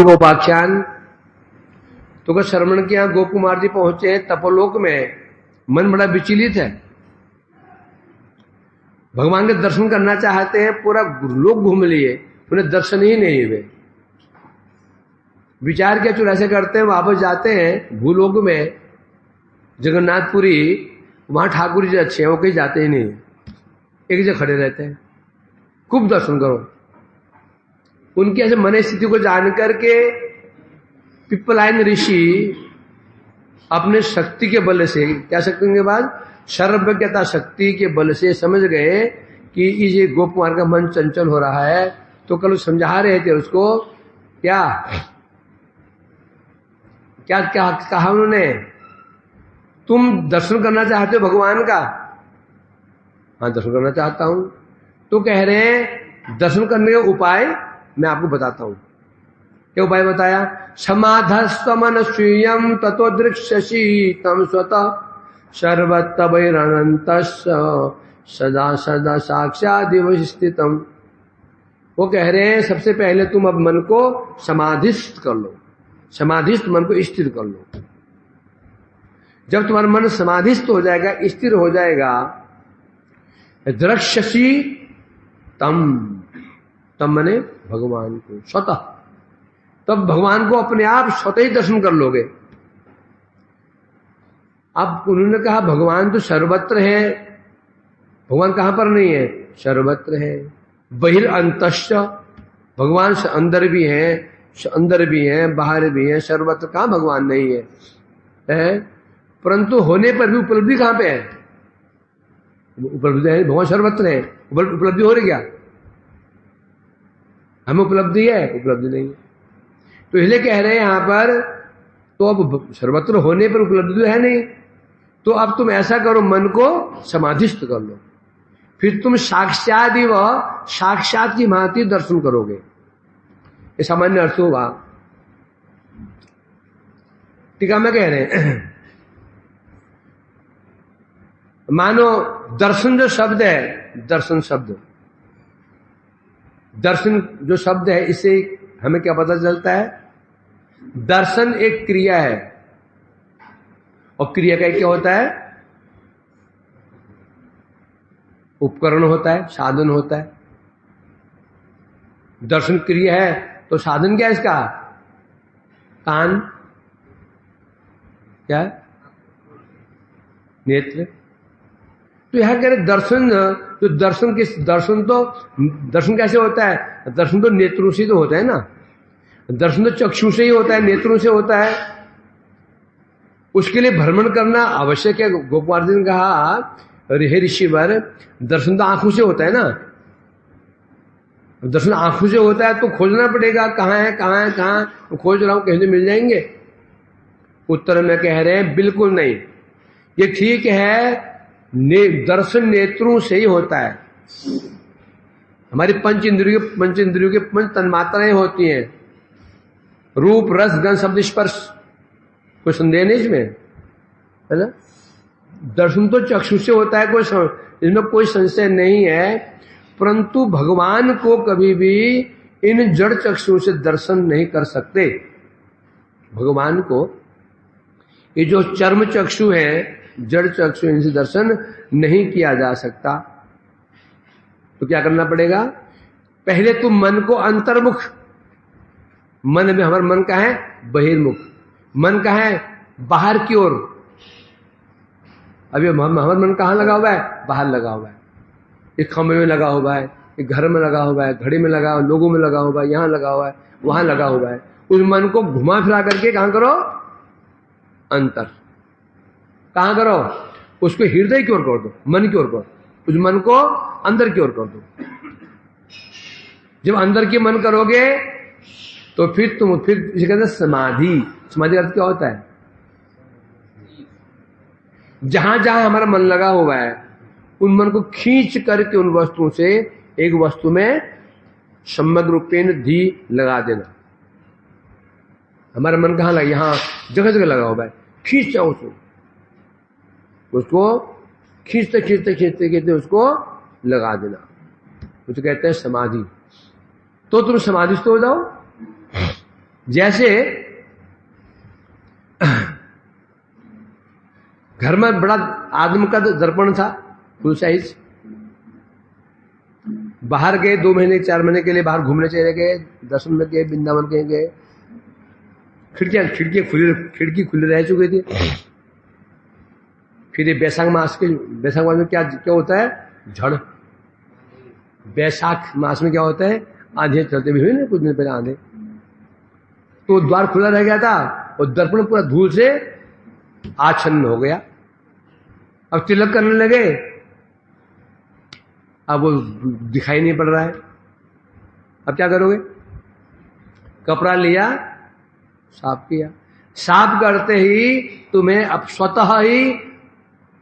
गोपाख्यान। तो का श्रवण किया, गोप कुमार जी पहुंचे तपोलोक में, मन बड़ा विचलित है, भगवान के दर्शन करना चाहते हैं, पूरा लोक घूम लिए, उन्हें दर्शन ही नहीं हुए। विचार किया चलो ऐसे करते हैं, वापस जाते हैं भूलोक में जगन्नाथपुरी, वहां ठाकुर जी अच्छे हैं, वो कहीं जाते ही नहीं, एक जगह खड़े रहते हैं, खूब दर्शन करो। उनकी ऐसे मन स्थिति को जान करके पिप्पलायन ऋषि अपने शक्ति के बल से, क्या शक्ति के बाद सर्वज्ञता शक्ति के बल से समझ गए कि ये गोप कुमार का मन चंचल हो रहा है। तो कल समझा रहे थे उसको, क्या क्या क्या कहा उन्होंने, तुम दर्शन करना चाहते हो भगवान का? हाँ दर्शन करना चाहता हूं। तो कह रहे हैं दर्शन करने का उपाय मैं आपको बताता हूं। क्या उपाय बताया? समाधस्तमनस्वीयम ततो दृक्ष्यसि तम स्वतः सर्वत्र बहिरनंत सदा सदा साक्षादिव स्थितम। वो कह रहे हैं सबसे पहले तुम अब मन को समाधिस्थ कर लो, समाधिस्थ मन को स्थिर कर लो। जब तुम्हारा मन समाधिस्थ हो जाएगा, स्थिर हो जाएगा, द्रक्ष्यसि तम, तम मने भगवान को स्वतः, तब भगवान को अपने आप स्वतः ही दर्शन कर लोगे। अब उन्होंने कहा भगवान तो सर्वत्र है, भगवान कहां पर नहीं है? सर्वत्र है। बहिरअंतश्च, भगवान से अंदर भी है, अंदर भी है, बाहर भी है, सर्वत्र कहां भगवान नहीं है? परंतु होने पर भी उपलब्धि कहां पे है? उपलब्धि है, भगवान सर्वत्र है, उपलब्धि हो रही क्या? हमें उपलब्धि है? उपलब्धि नहीं है। तो इसलिए कह रहे हैं यहां पर, तो अब सर्वत्र होने पर उपलब्धि तो है नहीं, तो अब तुम ऐसा करो, मन को समाधिस्थ कर लो, फिर तुम साक्षादि व साक्षात की भांति दर्शन करोगे। ये सामान्य अर्थ होगा। टीका में कह रहे हैं मानो दर्शन जो शब्द है, दर्शन शब्द, दर्शन जो शब्द है, इससे हमें क्या पता चलता है? दर्शन एक क्रिया है, और क्रिया का क्या होता है? उपकरण होता है, साधन होता है। दर्शन क्रिया है तो साधन क्या है इसका? कान, क्या? नेत्र। तो यहां कह रहे दर्शन, तो दर्शन किस, दर्शन तो, दर्शन कैसे होता है? दर्शन तो नेत्रों से तो होता है ना, दर्शन तो चक्षु से ही होता है, नेत्रों से होता है। उसके लिए भ्रमण करना आवश्यक है। गोपाल जी ने कहा हे ऋषिवर, दर्शन तो आंखों से होता है ना, दर्शन आंखों से होता है तो खोजना पड़ेगा, कहां है कहां है कहां, खोज रहा हूं, कहीं से मिल जाएंगे? उत्तर में कह रहे हैं बिल्कुल नहीं। ये ठीक है, दर्शन नेत्रों से ही होता है। हमारी पंच इंद्रियों के पंच तन्मात्राएं होती हैं, रूप रस गंध शब्द स्पर्श, कोई संदेह नहीं इसमें, है ना? दर्शन तो चक्षु से होता है, कोई इसमें कोई संशय नहीं है। परंतु भगवान को कभी भी इन जड़ चक्षु से दर्शन नहीं कर सकते। भगवान को ये जो चर्म चक्षु है, जड़ चक्षु, इनसे दर्शन नहीं किया जा सकता। तो क्या करना पड़ेगा? पहले तुम मन को अंतर्मुख, मन में, हमारा मन का है बहिर्मुख, मन का है बाहर की ओर। अभी हमारा मन कहां लगा हुआ है? बाहर लगा हुआ है, एक खंभे में लगा हुआ है, एक घर में लगा हुआ है, घड़ी में लगा हुआ है, लोगों में लगा हुआ है, यहां लगा हुआ है, वहां लगा हुआ है। उस मन को घुमा फिरा करके कहां करो? अंतर। कहां करो? उसको हृदय की ओर कर दो, मन की ओर करो, उस मन को अंदर की ओर कर दो। जब अंदर की मन करोगे तो फिर तुम, फिर इसे कहते हैं समाधि। समाधि का अर्थ क्या होता है? जहां जहां हमारा मन लगा हुआ है, उन मन को खींच करके उन वस्तुओं से एक वस्तु में समग्र रूपेण धी लगा देना। हमारा मन कहां लगा? यहां जगह जगह लगा हुआ है, खींच जाओ उसको खींचते खींचते खींचते खींचते उसको लगा देना, उसे कहते हैं समाधि। तो तुम समाधिस्थ हो जाओ। जैसे घर में बड़ा आदमी का दर्पण था फुल साइज, बाहर गए 2 महीने 4 महीने के लिए बाहर घूमने चले गए, दर्शन में गए, वृंदावन के गए, खिड़की खुली रह चुकी थी। फिर ये बैसाख मास में क्या होता है, झड़। बैसाख मास में क्या होता है, आंधी चलते भी हुए ना कुछ दिन पहले आंधी, तो द्वार खुला रह गया था और दर्पण पूरा धूल से आच्छन्न हो गया। अब तिलक करने लगे, अब वो दिखाई नहीं पड़ रहा है। अब क्या करोगे, कपड़ा लिया, साफ किया, साफ करते ही तुम्हें अब स्वतः ही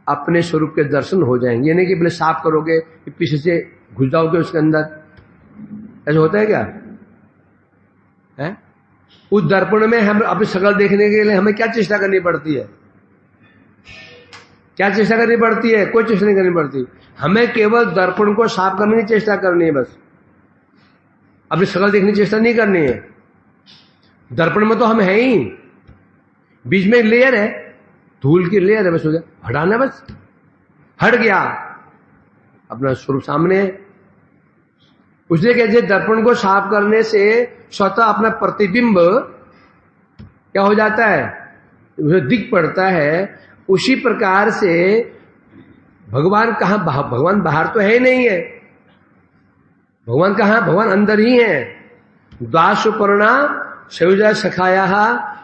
अपने स्वरूप के दर्शन हो जाएंगे। ये नहीं कि पहले साफ करोगे पीछे से घुस जाओगे उसके अंदर, ऐसा होता है क्या है? उस दर्पण में हम अपनी शक्ल देखने के लिए हमें क्या चेष्टा करनी पड़ती है, क्या चेष्टा करनी पड़ती है? कोई चेष्टा नहीं करनी पड़ती, हमें केवल दर्पण को साफ करने की चेष्टा करनी है बस, अपनी शक्ल देखने की चेष्टा नहीं करनी है। दर्पण में तो हम है ही, बीच में एक लेयर है, धूल की लेयर है, बस हो गया, हटाना बस, हट गया, अपना स्वरूप सामने है। उसने कहते दर्पण को साफ करने से स्वतः अपना प्रतिबिंब क्या हो जाता है, उसे दिख पड़ता है। उसी प्रकार से भगवान कहां, भगवान बाहर तो है नहीं है, भगवान कहां, भगवान अंदर ही है। द्वासुपर्णा सयुजा सखाया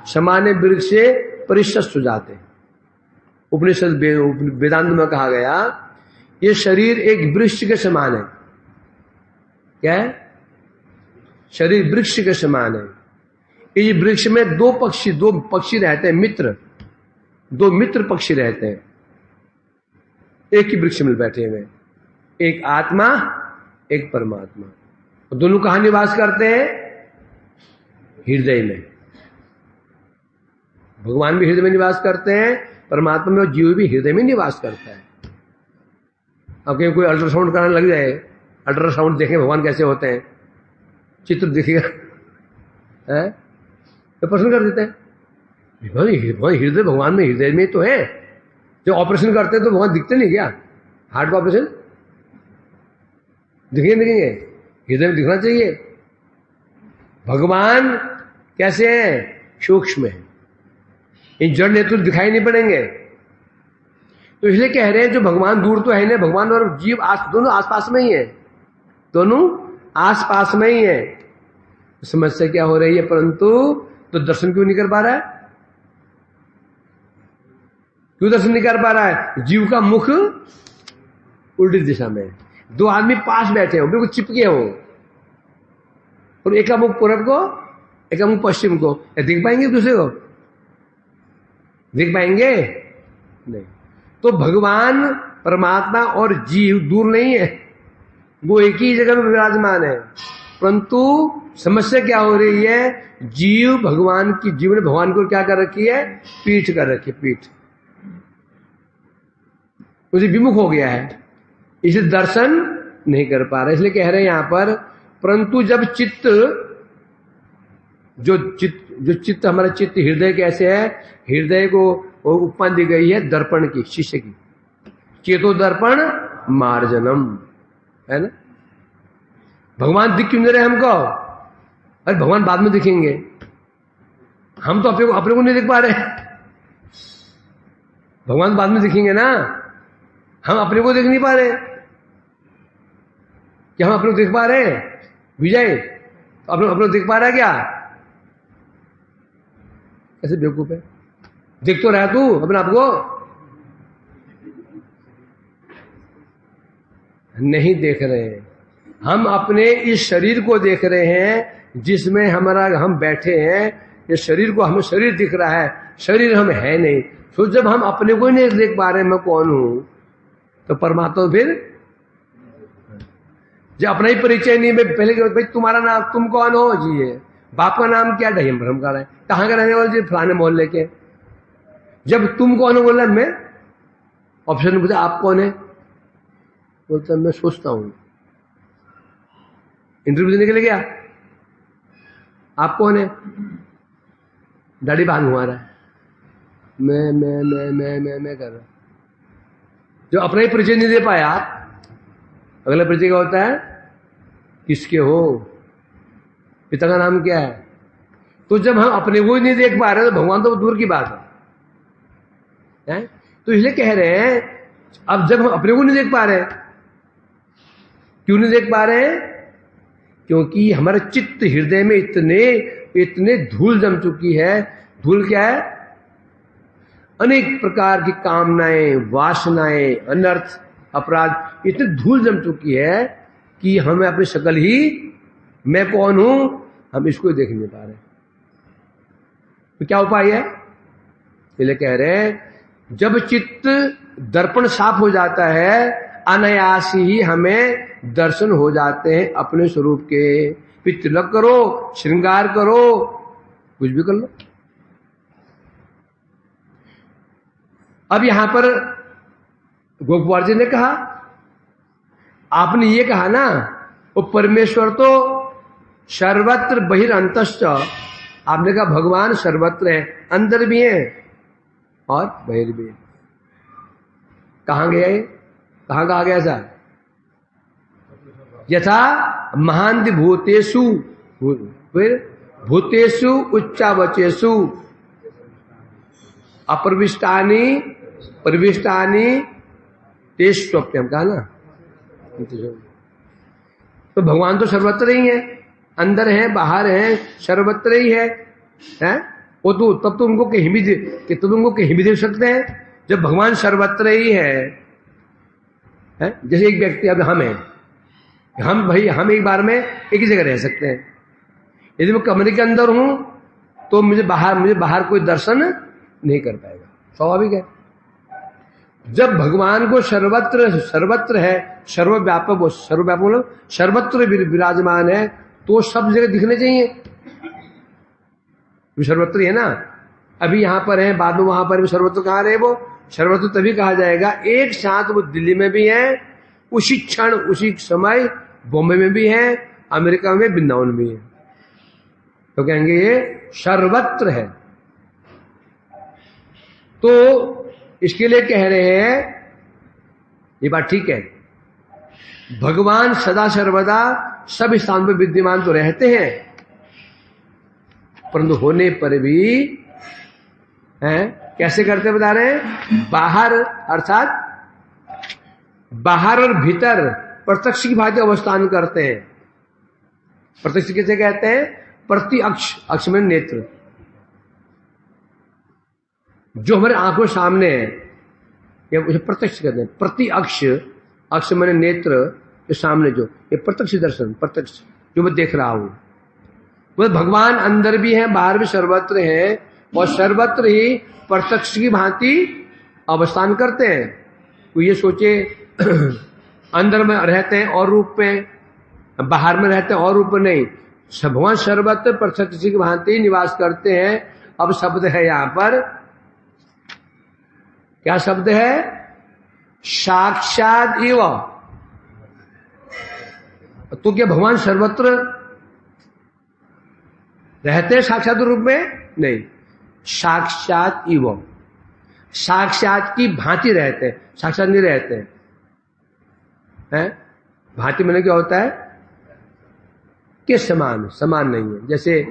समाने वृक्षे परिशस्तु जाते, उपनिषद वेदांत में कहा गया ये शरीर एक वृक्ष के समान है। क्या है? शरीर वृक्ष के समान है। इस वृक्ष में दो पक्षी रहते हैं, मित्र, 2 मित्र पक्षी रहते हैं, एक ही वृक्ष में बैठे हुए, एक आत्मा एक परमात्मा। और दोनों कहां निवास करते हैं? हृदय में। भगवान भी हृदय में निवास करते हैं, परमात्मा में, और जीव भी हृदय में निवास करता है। अब कहीं कोई अल्ट्रासाउंड कराने लग जाए, अल्ट्रासाउंड देखें भगवान कैसे होते हैं, चित्र दिखेगा है तो पसंद कर देते हैं। हृदय भगवान में, हृदय में तो है। जब ऑपरेशन करते हैं तो भगवान दिखते नहीं क्या? हार्ट का ऑपरेशन दिखेंगे, हृदय में दिखना चाहिए। भगवान कैसे है? सूक्ष्म है, इन जड़ नेत्र दिखाई नहीं पड़ेंगे। तो इसलिए कह रहे हैं जो भगवान दूर तो है नहीं, भगवान और जीव दोनों आसपास में ही है, दोनों आसपास में ही है। समस्या क्या हो रही है? परंतु तो दर्शन क्यों नहीं कर पा रहा है? क्यों दर्शन नहीं कर पा रहा है? जीव का मुख उल्टी दिशा में, 2 आदमी पास बैठे हो, बिल्कुल चिपके हो, और एक का मुख पूरब को, एक का मुख पश्चिम को, देख पाएंगे दूसरे को? देख पाएंगे नहीं। तो भगवान परमात्मा और जीव दूर नहीं है, वो एक ही जगह में विराजमान है। परंतु समस्या क्या हो रही है? जीव भगवान की, जीव ने भगवान को क्या कर रखी है? पीठ कर रखी है, पीठ, उसे विमुख हो गया है, इसे दर्शन नहीं कर पा रहा। इसलिए कह रहे हैं यहां पर, परंतु जब चित्त, जो चित्त हमारा चित्त हृदय कैसे है? हृदय को उपमा दी गई है दर्पण की, शीशे की, चेतो दर्पण मार्जनम, है ना। भगवान दिख क्यों नहीं रहे हमको? अरे भगवान बाद में दिखेंगे, हम तो अपने को नहीं दिख पा रहे, भगवान बाद में दिखेंगे ना, हम अपने को देख नहीं पा रहे। क्या हम अपने को देख पा रहे हैं? विजय अपने को देख पा रहा है क्या? कैसे बेवकूफ है, देख तो रहा तू अपने आप को, नहीं देख रहे हैं। हम अपने इस शरीर को देख रहे हैं जिसमें हम बैठे हैं। ये शरीर को, हमें शरीर दिख रहा है, शरीर हम है नहीं। तो जब हम अपने को ही नहीं देख पा रहे मैं कौन हूं, तो परमात्मा फिर जब अपना ही परिचय नहीं, पहले भाई तुम्हारा नाम, तुम कौन हो जी? ये बाप का नाम क्या? ढहीम भ्रम कर रहे हैं। कहां का रहने वाले जी? फलाने मोहल्ले के। जब तुम कौन हो बोला, मैं ऑप्शन पूछा आप कौन है, बोलता मैं सोचता हूं, इंटरव्यू देने के लिए गया, आप कौन है? दाढ़ी बाल हुआ रहा है, मैं कर रहा, जो अपना ही परिचय नहीं दे पाया। अगला परिचय क्या होता है, किसके हो, पिता का नाम क्या है। तो जब हम अपने को ही नहीं देख पा रहे तो भगवान तो दूर की बात है। तो इसलिए कह रहे हैं, अब जब हम अपने को नहीं देख पा रहे, क्यों नहीं देख पा रहे हैं, क्योंकि हमारे चित्त हृदय में इतने धूल जम चुकी है। धूल क्या है, अनेक प्रकार की कामनाएं, वासनाएं, अनर्थ, अपराध, इतनी धूल जम चुकी है कि हमें अपनी शक्ल ही, मैं कौन हूं, हम इसको देख नहीं पा रहे। तो क्या उपाय है, इसलिए कह रहे हैं जब चित्त दर्पण साफ हो जाता है, अनायास ही हमें दर्शन हो जाते हैं अपने स्वरूप के। फिर तिलक करो, श्रृंगार करो, कुछ भी कर लो। अब यहां पर गोपाल जी ने कहा, आपने ये कहा ना, वो परमेश्वर तो सर्वत्र बहिरंतश्च, आपने कहा भगवान सर्वत्र है, अंदर भी है और बाहर भी है। कहां गया ये, कहां कहा गया था, यथा महांति भूतेषु, फिर भूतेषु उच्चावचेषु अप्रविष्टानि प्रविष्टानि तेष्वप्यम, कहा ना। तो भगवान तो सर्वत्र ही है, अंदर है, बाहर है, सर्वत्र ही है, वो तो तब तो उनको कहीं भी देख सकते हैं जब भगवान सर्वत्र ही है। जैसे एक व्यक्ति, अब हम हैं, हम एक बार में एक ही जगह रह सकते हैं। यदि मैं कमरे के अंदर हूं तो मुझे बाहर कोई दर्शन नहीं कर पाएगा, स्वाभाविक है। जब भगवान को सर्वत्र है, सर्वव्यापक सर्वत्र विराजमान है, तो सब जगह दिखने चाहिए, सर्वत्र है ना। अभी यहां पर है, बाद में वहां पर भी सर्वत्र कहां रहे, वो सर्वत्र तभी कहा जाएगा एक साथ वो दिल्ली में भी है, उसी क्षण उसी समय बॉम्बे में भी है, अमेरिका में, वृंदावन में भी है, तो कहेंगे ये सर्वत्र है। तो इसके लिए कह रहे हैं, ये बात ठीक है, भगवान सदा सर्वदा सब स्थान पर विद्यमान तो रहते हैं, परंतु होने पर भी कैसे करते बता रहे हैं, बाहर अर्थात बाहर और भीतर प्रत्यक्ष की भांति अवस्थान करते हैं। प्रत्यक्ष कैसे कहते हैं, प्रति अक्ष, अक्ष में नेत्र, जो हमारे आंखों सामने है, या उसे प्रत्यक्ष कहते हैं। प्रति अक्ष, अक्ष मैंने नेत्र, जो सामने जो, ये प्रत्यक्ष दर्शन, प्रत्यक्ष जो मैं देख रहा हूं। वो भगवान अंदर भी है, बाहर भी सर्वत्र है, और सर्वत्र ही प्रत्यक्ष की भांति अवस्थान करते हैं। तो ये सोचे अंदर में रहते हैं और रूप में, बाहर में रहते हैं और रूप में नहीं, भगवान सर्वत्र प्रत्यक्ष की भांति निवास करते हैं। अब शब्द है यहां पर, क्या शब्द है, साक्षात एव। तो क्या भगवान सर्वत्र रहते हैं साक्षात रूप में, नहीं, साक्षात एव, साक्षात की भांति रहते हैं, साक्षात नहीं रहते हैं। भांति मैंने क्या होता है कि समान, समान नहीं है। जैसे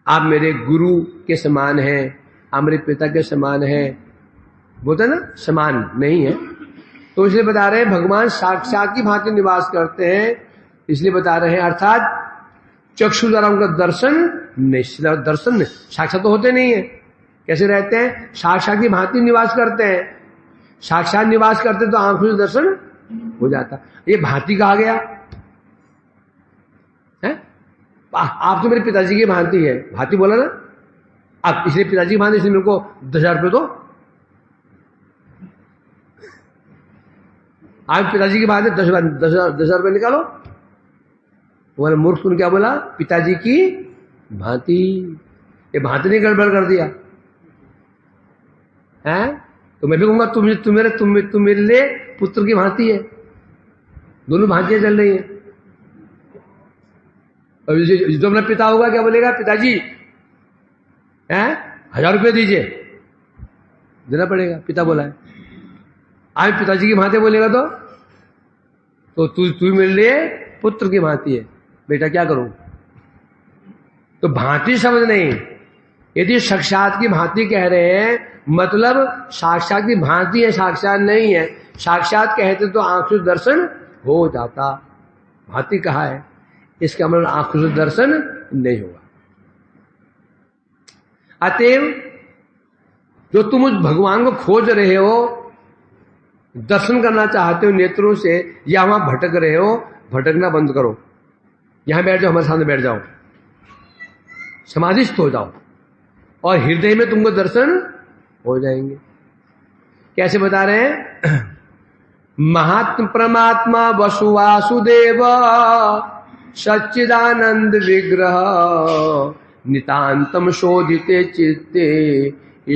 आप मेरे गुरु के समान हैं, आप मेरे पिता के समान हैं, बोलते ना, समान नहीं है। तो इसलिए बता रहे हैं भगवान साक्षात की भांति निवास करते हैं, इसलिए बता रहे हैं, अर्थात चक्षु द्वारा उनका दर्शन नहीं, दर्शन साक्षात तो होते नहीं है। कैसे रहते हैं, साक्षात की भांति निवास करते हैं। साक्षात निवास करते तो आंखों से दर्शन हो जाता, ये भांति कहा गया है। आप तो मेरे पिताजी की भांति है, भांति बोला ना आप, इसलिए पिताजी की भांति, इसलिए मेरे को 10,000 रुपये दो। आप पिताजी की भांति 10,000 रुपये निकालो। तुम्हारे मूर्ख तुमने क्या बोला, पिताजी की भांति, ये भांति ने गड़बड़ कर दिया है। तो मैं भी कहूंगा तुम मेरे लिए पुत्र की भांति है, दोनों भांतियां चल रही हैं। और जो अपना पिता होगा क्या बोलेगा, पिताजी 1000 रुपये दीजिए, देना पड़ेगा, पिता बोला है। आज पिताजी की भांति बोलेगा तो तू मेरे लिए पुत्र की भांति है, बेटा क्या करूं। तो भांति शब्द नहीं, यदि साक्षात की भांति कह रहे हैं मतलब साक्षात की भांति है, साक्षात नहीं है। साक्षात कहते तो आंखों से दर्शन हो जाता, भांति कहा है, इसका मतलब आंखों से दर्शन नहीं होगा। अतएव जो तुम उस भगवान को खोज रहे हो, दर्शन करना चाहते हो नेत्रों से, या वहां भटक रहे हो, भटकना बंद करो। यहां बैठ जाओ, हमारे सामने बैठ जाओ, समाधिस्थ हो जाओ और हृदय में तुमको दर्शन हो जाएंगे। कैसे बता रहे हैं? महात्म परमात्मा वसुवासुदेव सच्चिदानंद विग्रह नितांतम शोधिते चित्ते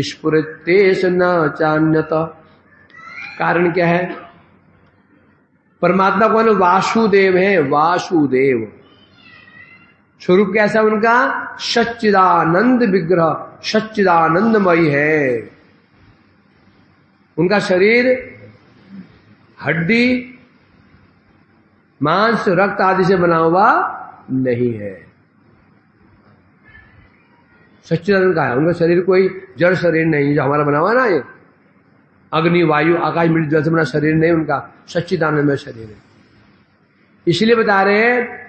स्फुरतेश न चान्यत। कारण क्या है? परमात्मा कौन? वासुदेव है, वासुदेव। स्वरूप कैसा उनका? सच्चिदानंद विग्रह, सच्चिदानंदमयी है। उनका शरीर हड्डी मांस रक्त आदि से बना हुआ नहीं है, सच्चिदानंद का है। उनका शरीर कोई जड़ शरीर नहीं जो हमारा बना हुआ ना, ये अग्नि वायु आकाश मृत्यु जल से बना शरीर नहीं, उनका सच्चिदानंदमय शरीर है। इसलिए बता रहे हैं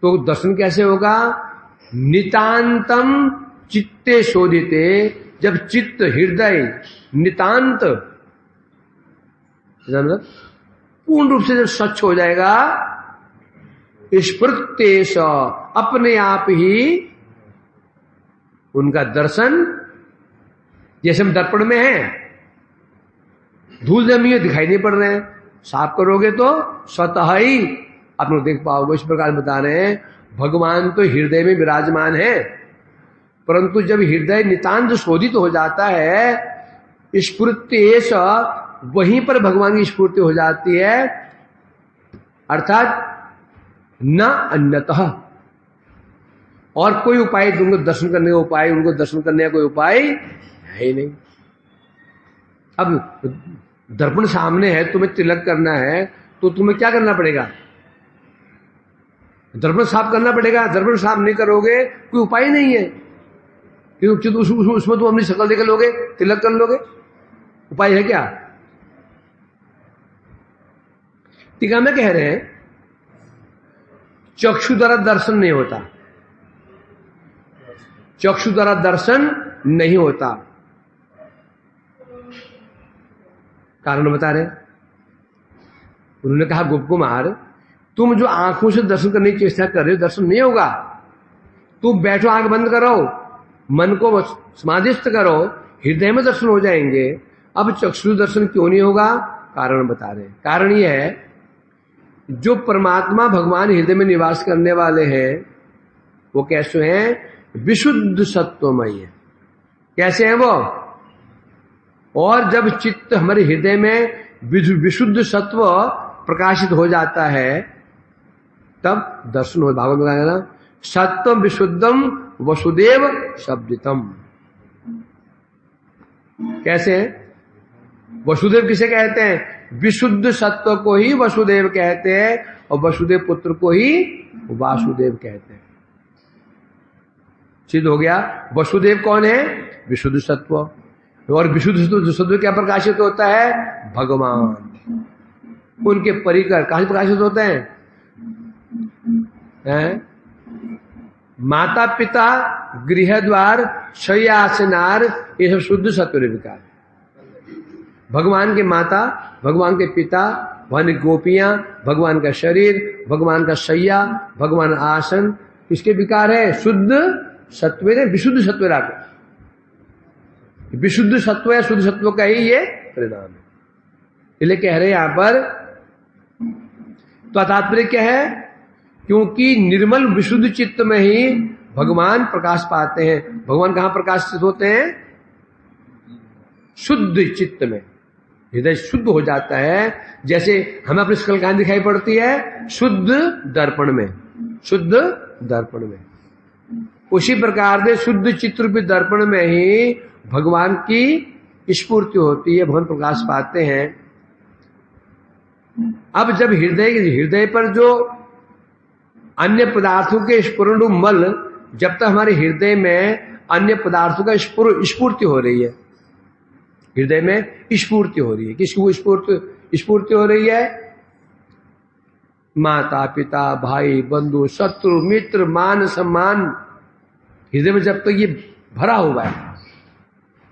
तो दर्शन कैसे होगा? नितांतम चित्ते शोधिते, जब चित्त हृदय नितांत पूर्ण रूप से जब स्वच्छ हो जाएगा, स्फुरतेश अपने आप ही उनका दर्शन, जैसे हम दर्पण में हैं, धूल जमी हुई दिखाई नहीं पड़ रहे हैं, साफ करोगे तो स्वतः ही आप लोग देख पाओगे। इस प्रकार बता रहे हैं भगवान तो हृदय में विराजमान है, परंतु जब हृदय नितांत शोधित हो जाता है, स्फुरतेश वहीं पर भगवान की स्फूर्ति हो जाती है, अर्थात न अन्यतः। और कोई उपाय तुमको दर्शन करने का उपाय, उनको दर्शन करने का कोई उपाय है ही नहीं। अब दर्पण सामने है, तुम्हें तिलक करना है तो तुम्हें क्या करना पड़ेगा? दर्पण साफ करना पड़ेगा। दर्पण साफ नहीं करोगे कोई उपाय नहीं है, क्योंकि उसमें तुम अपनी शक्ल देख लोगे, तिलक कर लोगे, उपाय है क्या? टीका में कह रहे हैं चक्षु द्वारा दर्शन नहीं होता, चक्षु द्वारा दर्शन नहीं होता। कारण बता रहे, उन्होंने कहा गोप कुमार तुम जो आंखों से दर्शन करने की चेष्टा कर रहे हो, दर्शन नहीं होगा। तुम बैठो, आंख बंद करो, मन को समाधिस्थ करो, हृदय में दर्शन हो जाएंगे। अब चक्षु दर्शन क्यों नहीं होगा? कारण बता रहे हैं। कारण यह है जो परमात्मा भगवान हृदय में निवास करने वाले हैं वो कैसे हैं? विशुद्ध सत्वमय है। कैसे हैं वो? और जब चित्त हमारे हृदय में विशुद्ध सत्व प्रकाशित हो जाता है तब दर्शन हो। भागवत में कहा ना, सत्वम विशुद्धम वसुदेव शब्दितम। कैसे है? वसुदेव किसे कहते हैं? विशुद्ध सत्व को ही वसुदेव कहते हैं, और वसुदेव पुत्र को ही वासुदेव कहते हैं। सिद्ध हो गया। वसुदेव कौन है? विशुद्ध सत्व। और विशुद्ध सत्व क्या प्रकाशित होता है? भगवान। उनके परिकर कहां प्रकाशित होते हैं? माता पिता गृह द्वार शय्या आसनार, ये सब शुद्ध सत्व विकार। भगवान के माता, भगवान के पिता, भगवान की गोपियां, भगवान का शरीर, भगवान का शय्या, भगवान आसन, इसके विकार है शुद्ध सत्व ने विशुद्ध सत्व राखो। विशुद्ध सत्व या शुद्ध सत्व का ही ये परिणाम है। इसलिए कह रहे यहां पर तो तात्पर्य क्या है? क्योंकि निर्मल विशुद्ध चित्त में ही भगवान प्रकाश पाते हैं। भगवान कहां प्रकाशित होते हैं? शुद्ध चित्त में। हृदय शुद्ध हो जाता है, जैसे हमें अपनी शकल कहां दिखाई पड़ती है? शुद्ध दर्पण में, शुद्ध दर्पण में। उसी प्रकार से शुद्ध चित्र भी दर्पण में ही भगवान की स्फूर्ति होती है, भगवान प्रकाश पाते हैं। अब जब हृदय पर जो अन्य पदार्थों के स्फुरण मल, जब तक हमारे हृदय में अन्य पदार्थों का स्फूर्ति हो रही है, हृदय में स्फूर्ति हो रही है, किसकी स्फूर्ति हो रही है? माता पिता भाई बंधु शत्रु मित्र मान सम्मान, हृदय में जब तक ये भरा हुआ है,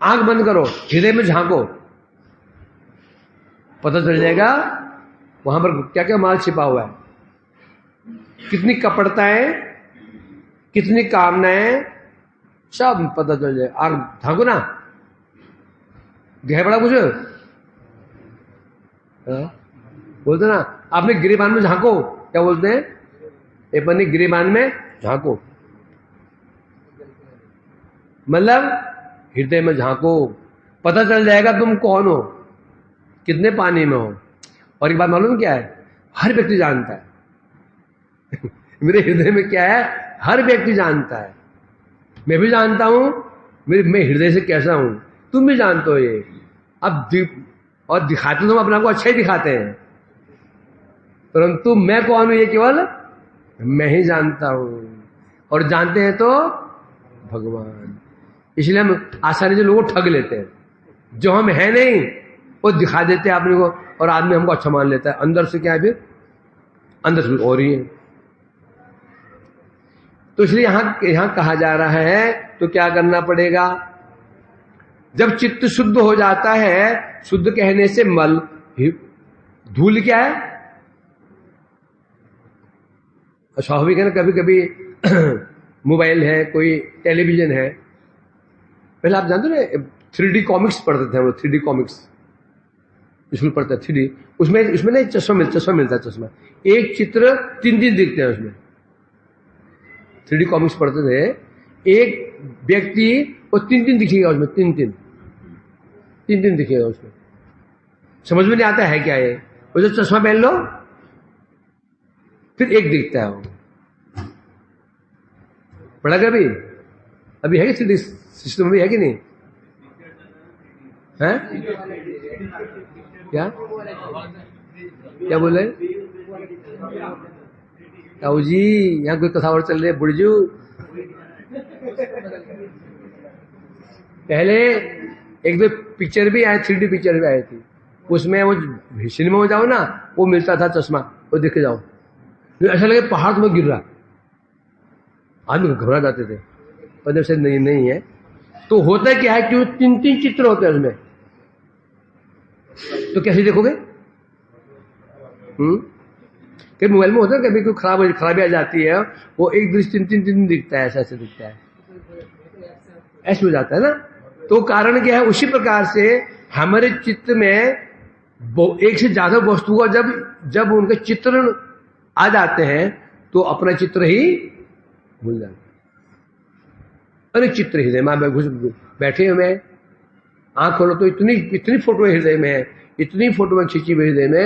आंख बंद करो, हृदय में झांको, पता चल जाएगा वहां पर क्या क्या माल छिपा हुआ है, कितनी कपटताएं, कितनी कामनाएं, सब पता चल जाए। आंख झांको ना, गह बड़ा कुछ बोलते ना, आपने गिरिबान में झांको, क्या बोलते हैं? अपने गिरिबान में झांको, मतलब हृदय में झांको, पता चल जाएगा तुम कौन हो, कितने पानी में हो। और एक बात मालूम क्या है? हर व्यक्ति जानता है मेरे हृदय में क्या है, हर व्यक्ति जानता है। मैं भी जानता हूं मैं हृदय से कैसा हूं, तुम भी जानते हो ये। अब और दिखाते तुम अपने आप को अच्छा ही दिखाते हैं, परंतु मैं कौन हूं ये केवल मैं ही जानता हूं, और जानते हैं तो भगवान। इसलिए हम आसानी से लोगों को ठग लेते हैं, जो हम है नहीं वो दिखा देते हैं आपने को, और आदमी हमको अच्छा मान लेता है, अंदर से क्या है, फिर अंदर से और ही है। तो इसलिए यहां कहा जा रहा है, तो क्या करना पड़ेगा? जब चित्त शुद्ध हो जाता है, शुद्ध कहने से मल, धूल क्या है? स्वाभाविक है ना, कभी कभी मोबाइल है, कोई टेलीविजन है। पहले आप जानते हो ना 3D कॉमिक्स पढ़ते थे हम लोग, 3D कॉमिक्स स्कूल पढ़ते थे, 3D। उसमें ना चश्मा मिलता है, चश्मा, एक चित्र 3 दिखते हैं उसमें। 3D कॉमिक्स पढ़ते थे, एक व्यक्ति वो 3 दिखेगा उसमें, 3 दिखेगा उसमें। समझ में नहीं आता है क्या ये, वो जो चश्मा पहन लो फिर एक दिखता है वो। पढ़ा कभी? अभी है कि 3D सिस्टम भी है कि नहीं है? क्या क्या बोले ताऊ जी? यहाँ कोई कथा और चल रही है बुढ़जू। पहले एक दो पिक्चर भी आई, 3D पिक्चर भी आई थी, उसमें वो सिनेमा में जाओ ना, वो मिलता था चश्मा, वो देख के जाओ, ऐसा लगे पहाड़ में गिर रहा, आदमी घबरा जाते थे, पर जब से नहीं है। तो होता क्या है कि 3 चित्र होते हैं उसमें, तो कैसे देखोगे? कभी मोबाइल में होता है, कभी कोई खराबी आ जाती है, वो एक दृश्य 3 दिखता है, ऐसा दिखता है, ऐसे हो जाता है ना। तो कारण क्या है? उसी प्रकार से हमारे चित्त में एक से ज्यादा वस्तु का जब उनके चित्रण आ जाते हैं, तो अपना चित्र ही भूल जाते। अरे चित्र हृदय में घुस बैठे हुए, आंख खोलो तो इतनी फोटो हृदय में है, इतनी फोटो में खींची हुई हृदय में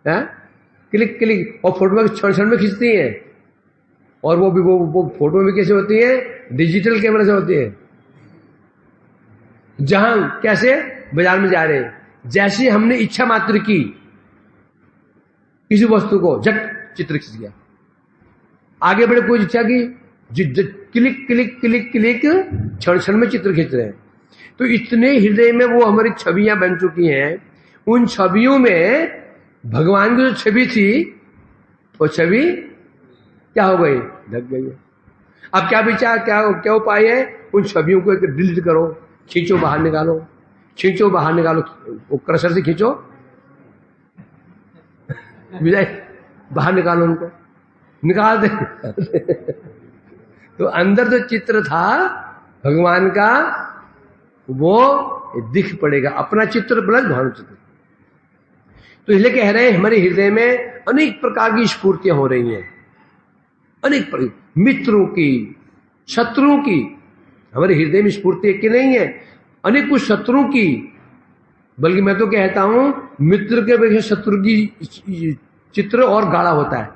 है, क्लिक, और फोटो में क्षण में खींचती हैं, और वो फोटो में कैसे होती है? डिजिटल कैमरा से होती है। जहां कैसे बाजार में जा रहे हैं, जैसे हमने इच्छा मात्र की किसी वस्तु को, झट चित्र खींच गया, आगे बढ़े कोई इच्छा की, क्लिक क्षण में चित्र खींच रहे हैं। तो इतने हृदय में वो हमारी छवियां बन चुकी हैं, उन छवियों में भगवान की जो छवि थी, वो छवि क्या हो गई? ढक गई है। अब क्या विचार, क्या उपाय है? उन छवियों को डिलीट करो, खींचो बाहर निकालो, वो क्रशर से खींचो, विजय बाहर निकालो, उनको निकाल दे तो अंदर जो चित्र था भगवान का, वो दिख पड़ेगा, अपना चित्र प्लस भानु चित्र। तो इसलिए कह रहे हैं हमारे हृदय में अनेक प्रकार की स्फूर्तियां हो रही हैं, अनेक मित्रों की, शत्रुओं की। हमारे हृदय में स्फूर्ति एक की नहीं है, अनेक कुछ शत्रुओं की, बल्कि मैं तो कहता हूं मित्र के अपेक्षा शत्रु की चित्र और गाढ़ा होता है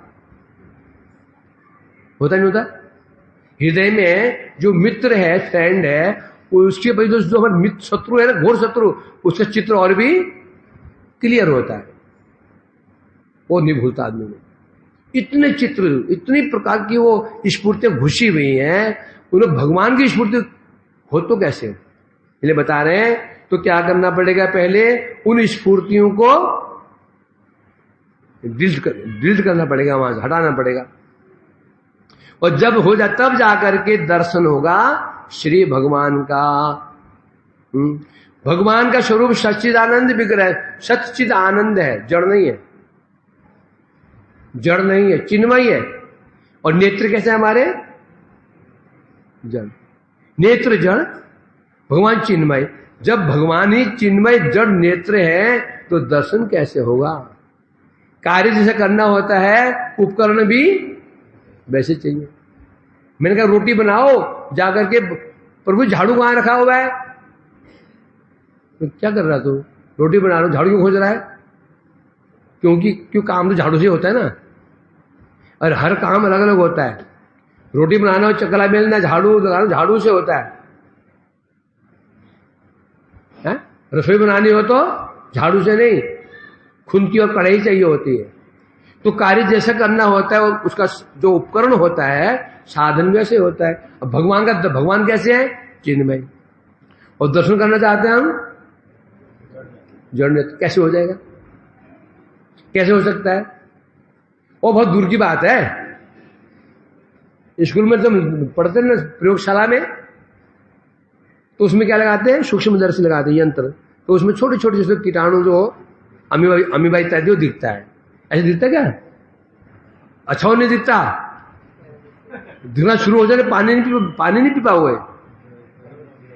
नहीं होता? हृदय में जो मित्र है, फ्रेंड है, उसके वजह जो हमारा मित्र शत्रु है ना, घोर शत्रु, उसका चित्र और भी क्लियर होता है, वो नहीं भूलता आदमी में। इतने चित्र, इतनी प्रकार की वो स्फूर्तियां घुसी हुई हैं, उन्हें भगवान की स्फूर्ति हो तो कैसे, इसलिए बता रहे हैं। तो क्या करना पड़ेगा, पहले उन स्फूर्तियों को डिलीट करना पड़ेगा, वहां से हटाना पड़ेगा। और जब हो जाए तब जाकर के दर्शन होगा श्री भगवान का। भगवान का स्वरूप सच्चिदानंद विग्रह, सच्चिद आनंद है, जड़ नहीं है, जड़ नहीं है, चिन्मय है। और नेत्र कैसे हमारे, जड़, नेत्र जड़, भगवान चिन्मय। जब भगवान ही चिन्मय जड़ नेत्र है तो दर्शन कैसे होगा। कार्य जैसे करना होता है, उपकरण भी वैसे चाहिए। मैंने कहा रोटी बनाओ, जाकर के प्रभु झाड़ू कहां रखा हुआ है, तो क्या कर रहा तू, रोटी बना रहा हूं, झाड़ू क्यों खोज रहा है, क्यों काम तो झाड़ू से होता है ना, और हर काम अलग अलग होता है। रोटी बनाना हो, चकला बेलना, झाड़ू लगाना, झाड़ू से होता है। रसोई बनानी हो तो झाड़ू से नहीं, खुन्ती और कढ़ाई चाहिए होती है। तो कार्य जैसा करना होता है, और उसका जो उपकरण होता है, साधन वैसे होता है। अब भगवान कैसे है, चिन्मय। और दर्शन करना चाहते हैं हम जड़ नेत्र, कैसे हो जाएगा, कैसे हो सकता है, वो बहुत दूर की बात है। स्कूल में तुम पढ़ते ना प्रयोगशाला में, तो उसमें क्या लगाते हैं, सूक्ष्मदर्शी लगाते हैं, यंत्र। तो उसमें छोटे छोटे जैसे कीटाणु जो अमीबा इत्यादि वो दिखता है। ऐसे दिखता क्या, अच्छा वो नहीं दिखता, दिखना शुरू हो जाए, पानी नहीं पी पाओगे।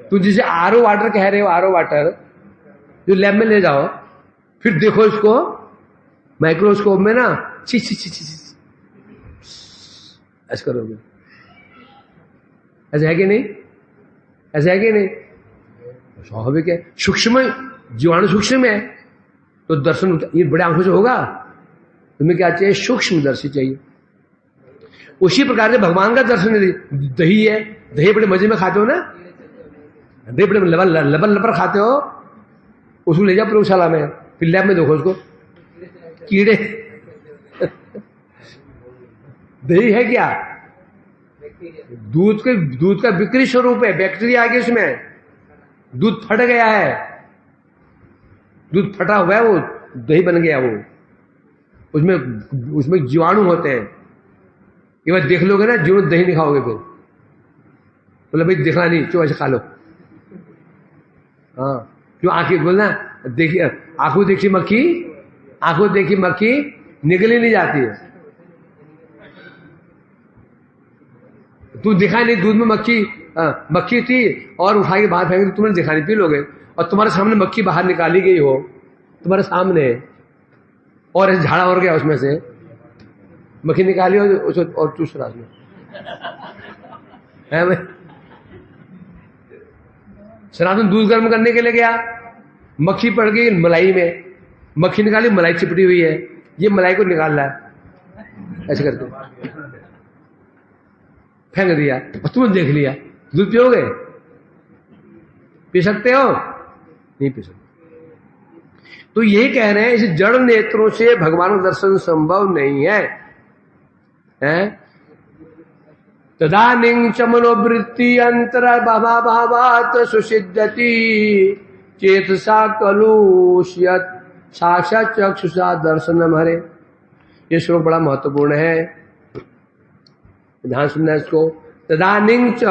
तो जिसे आरओ वाटर कह रहे हो, आरओ वाटर जो लैब में ले जाओ, फिर देखो इसको माइक्रोस्कोप में ना, छी छी छी छी ऐसे करोगे, ऐसा है कि नहीं, ऐसा है कि नहीं, स्वाभाविक है। सूक्ष्म जीवाणु सूक्ष्म है, तो दर्शन ये बड़े आंखों से होगा। तुम्हें क्या चाहिए, सूक्ष्मदर्शी चाहिए। उसी प्रकार से भगवान का दर्शन, दही है, दही बड़े मजे में खाते हो ना, दही बड़े लबर खाते हो, उसको ले जाओ प्रयोगशाला में, फिर लैब में देखो उसको, कीड़े दही है क्या, दूध का विकृत स्वरूप है, बैक्टीरिया आ गया उसमें, दूध फट गया है, दूध फटा हुआ है, वो दही बन गया, वो उसमें जीवाणु होते हैं। ये बात देख लोगे ना, जीवन दही नहीं खाओगे फिर, बोले भाई देखना नहीं, चो ऐसे खा लो। हाँ, क्यों आंखें बोलना, देखिए आंखों देखी मक्खी, आंखों देखी मक्खी निकली नहीं जाती है। तू दिखा नहीं, दूध में मक्खी थी और उठा के बाहर फेंक, तुमने दिखा नहीं, पी लोगे। और तुम्हारे सामने मक्खी बाहर निकाली गई हो, तुम्हारे सामने, और ऐसे झाड़ा और गया उसमें से मक्खी निकाली और चूस रहा उसमें है भाई। सनातन दूध गर्म करने के लिए गया, मक्खी पड़ गई मलाई में, मक्खी निकाली, मलाई चिपटी हुई है, ये मलाई को निकाल रहा है ऐसे करके, फेंक दिया, और तुमने देख लिया। दूध पियोगे, पी सकते हो, नहीं पी सकते। तो यही कह रहे हैं, इस जड़ नेत्रों से भगवान का दर्शन संभव नहीं है, तदानीं च मनोवृत्ति अंतर भावात सुसिद्धति चेतसा कलुष्यत साक्षात चक्षुषा दर्शनम हरे। ये श्लोक बड़ा महत्वपूर्ण है, ध्यान सुनना इसको। तदानीं च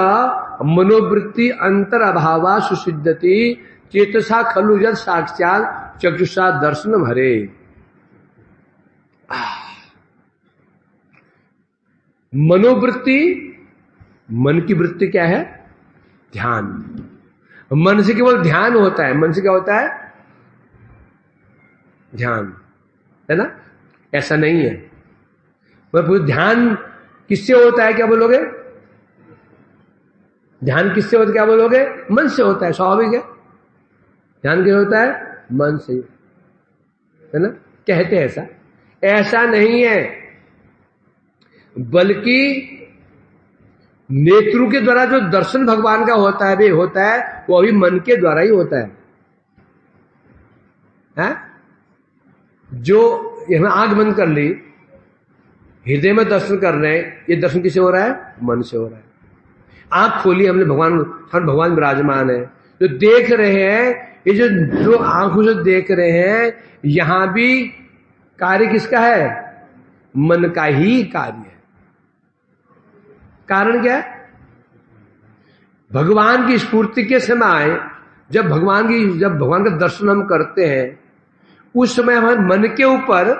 मनोवृत्ति अंतर अभावा सुसिद्धति चेतसा खलु यत् साक्षात चक्षुषा दर्शनम हरे। मनोवृत्ति, मन की वृत्ति क्या है, ध्यान। मन से केवल ध्यान होता है, मन से क्या होता है, ध्यान, है ना, ऐसा नहीं है। पर ध्यान किससे होता है, क्या बोलोगे, ध्यान किससे होता है, क्या बोलोगे, मन से होता है, स्वाभाविक है। ध्यान किससे होता है, मन से, है ना, कहते हैं ऐसा, ऐसा नहीं है, बल्कि नेत्रों के द्वारा जो दर्शन भगवान का होता है वो अभी मन के द्वारा ही होता है? जो यहां आंख बंद कर ली, हृदय में दर्शन कर रहे हैं, ये दर्शन किसे हो रहा है? मन से हो रहा है। आंख खोली हमने, भगवान विराजमान है, जो देख रहे हैं, ये जो आंखों से देख रहे हैं, यहां भी कार्य किसका है? मन का ही कार्य है। कारण क्या है? भगवान की स्फूर्ति के समय जब भगवान का दर्शन हम करते हैं, उस समय हमारे मन के ऊपर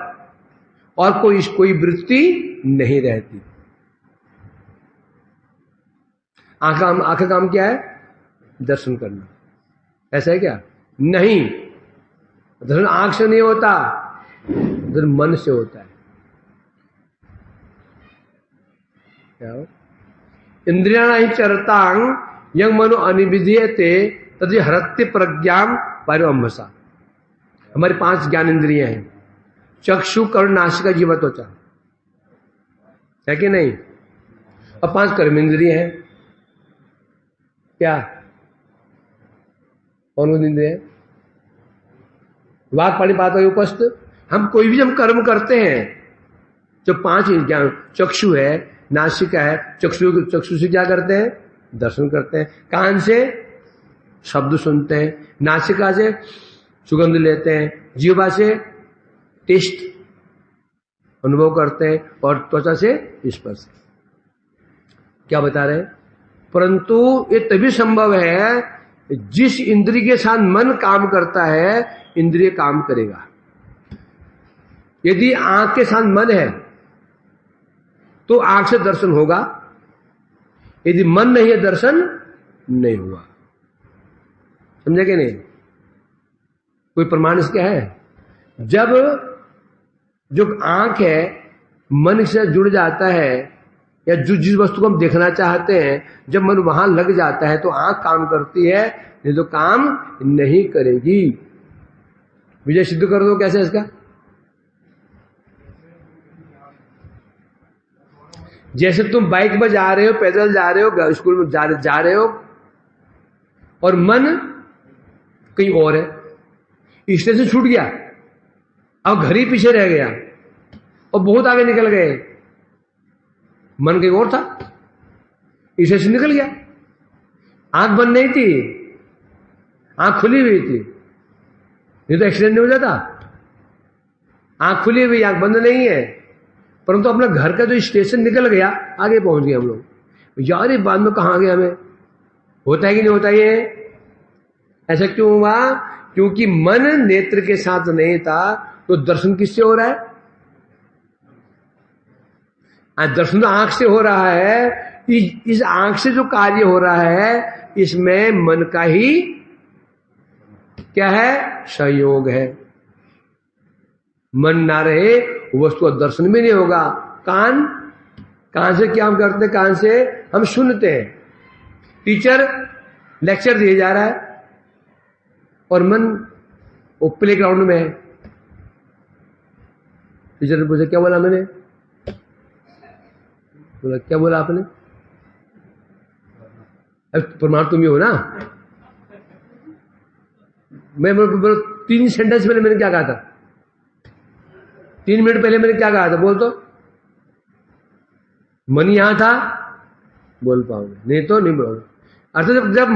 और कोई वृत्ति नहीं रहती। आंख का काम क्या है? दर्शन करना। ऐसा है क्या? नहीं, दर्शन आंख से नहीं होता, दर्शन मन से होता है। क्या हो? इंद्रियाणां चरतांग यंग मनो अनिविधीयते तदि हरत्य प्रज्ञाम पारिवंभसा। हमारी 5 ज्ञान इंद्रियां हैं, चक्षु, कर्ण, नासिका, जीवा, त्वचा, है कि नहीं? और 5 कर्म इंद्रिय हैं। क्या? कौन इंद्रिय है? वाक, पाणिपात, उपस्थ। हम कोई भी हम कर्म करते हैं, जो 5 ज्ञान, चक्षु है, नासिका है, चक्षु से क्या करते हैं? दर्शन करते हैं। कान से शब्द सुनते हैं, नासिका से सुगंध लेते हैं, जीवा से टेस्ट अनुभव करते हैं, और त्वचा से स्पर्श। क्या बता रहे हैं? परंतु ये तभी संभव है जिस इंद्रिय के साथ मन काम करता है, इंद्रिय काम करेगा। यदि आंख के साथ मन है तो आंख से दर्शन होगा, यदि मन नहीं है दर्शन नहीं हुआ। समझे कि नहीं? कोई प्रमाण इसका है? जब जो आंख है मन से जुड़ जाता है, या जिस वस्तु को हम देखना चाहते हैं, जब मन वहां लग जाता है तो आंख काम करती है, नहीं तो काम नहीं करेगी। विजय सिद्ध कर दो कैसे इसका? जैसे तुम बाइक में जा रहे हो, पैदल जा रहे हो, स्कूल में जा रहे हो, और मन कहीं और है, स्टेशन छूट गया, अब घर ही पीछे रह गया और बहुत आगे निकल गए, मन कहीं और था, स्टेशन निकल गया। आंख बंद नहीं थी, आंख खुली हुई थी, नहीं तो एक्सीडेंट नहीं हो जाता। आंख खुली हुई, आंख बंद नहीं है, परंतु अपना घर का जो स्टेशन निकल गया, आगे पहुंच गए हम लोग। यार ये बाद में कहां गया? हमें होता है कि नहीं होता ये? ऐसा क्यों हुआ? क्योंकि मन नेत्र के साथ नहीं था, तो दर्शन किससे हो रहा है? दर्शन तो आंख से हो रहा है। इस आंख से जो कार्य हो रहा है, इसमें मन का ही क्या है? सहयोग है। मन ना रहे वस्तु का दर्शन भी नहीं होगा। कान से क्या हम करते हैं? कान से हम सुनते हैं, टीचर लेक्चर दिए जा रहा है, और मन वो प्ले ग्राउंड में है। टीचर ने पूछा क्या बोला? मैंने बोला क्या बोला आपने? अब प्रमाण तुम ही हो ना। मैं 3 सेंटेंस पहले मैंने क्या कहा था? 3 मिनट पहले मैंने क्या कहा था? बोल तो। मन यहां था, बोल पाओगे, नहीं तो नहीं बोलोगे। अर्थात जब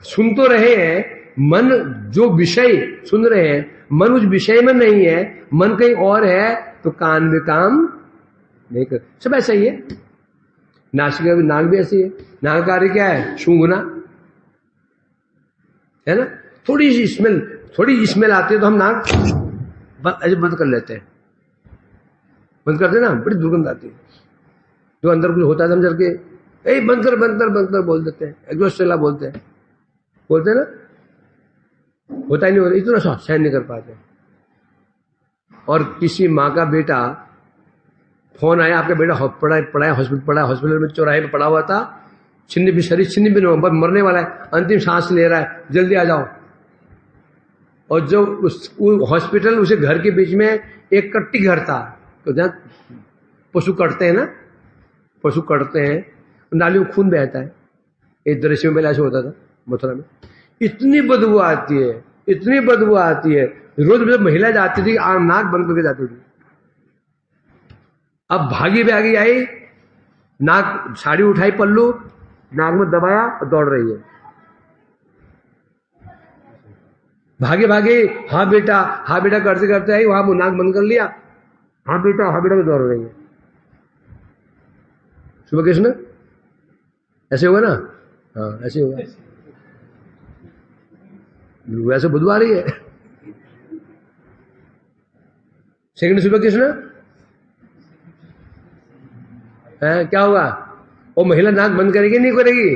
सुन तो रहे हैं, मन जो विषय सुन रहे हैं, मन उस विषय में नहीं है, मन कहीं और है, तो कान भी काम नहीं कर। सब ऐसा ही है। नासिका भी, नाक भी ऐसी है। नाक कार्य क्या है? सूंघना है ना। थोड़ी स्मेल आती है तो हम नाक बंद कर लेते हैं, बंद करते ना, बड़ी दुर्गंध आती है। जो अंदर कुछ होता है हम चल के बंद कर बोल देते हैं, एग्जॉस्ट चला बोलते हैं ना, होता ही नहीं होता, इतना सहन नहीं कर पाते। और किसी माँ का बेटा, फोन आया, आपका बेटा हॉस्पिटल में चौराहे पे पड़ा हुआ था, छिन्न भी मरने वाला है, अंतिम सांस ले रहा है, जल्दी आ जाओ। और जो हॉस्पिटल, उसे घर के बीच में एक कट्टी घर था, तो जहां पशु कटते हैं ना, नाली में खून बहता है। एक दृश्य में पहले ऐसा होता था मथुरा में। इतनी बदबू आती है, इतनी बदबू आती है। रोज जब महिला जाती थी नाक बंद करके जाती थी। अब भागी भागी आई, नाक साड़ी उठाई, पल्लू नाक में दबाया और दौड़ रही है। भागे भागे हाँ बेटा करते करते आई, वहां नाक बंद कर लिया, हाँ बेटा दौड़ रही है। शुभ कृष्ण ऐसे होगा ना? हाँ ऐसे होगा, वैसे बुधवा रही है। सेकंड शुभ कृष्ण है, क्या होगा? वो महिला नाक बंद करेगी नहीं करेगी?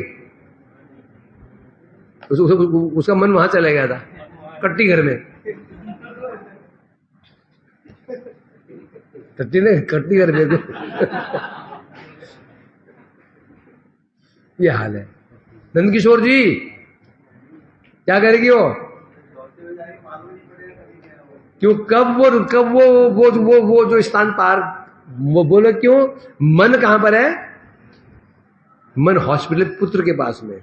उसका मन वहां चला गया था, कट्टी घर में। कट्टी घर में ये हाल है। नंद किशोर जी क्या करेगी वो? क्यों? कब वो जो स्थान पार, वो बोले क्यों? मन कहां पर है? मन हॉस्पिटल पुत्र के पास में।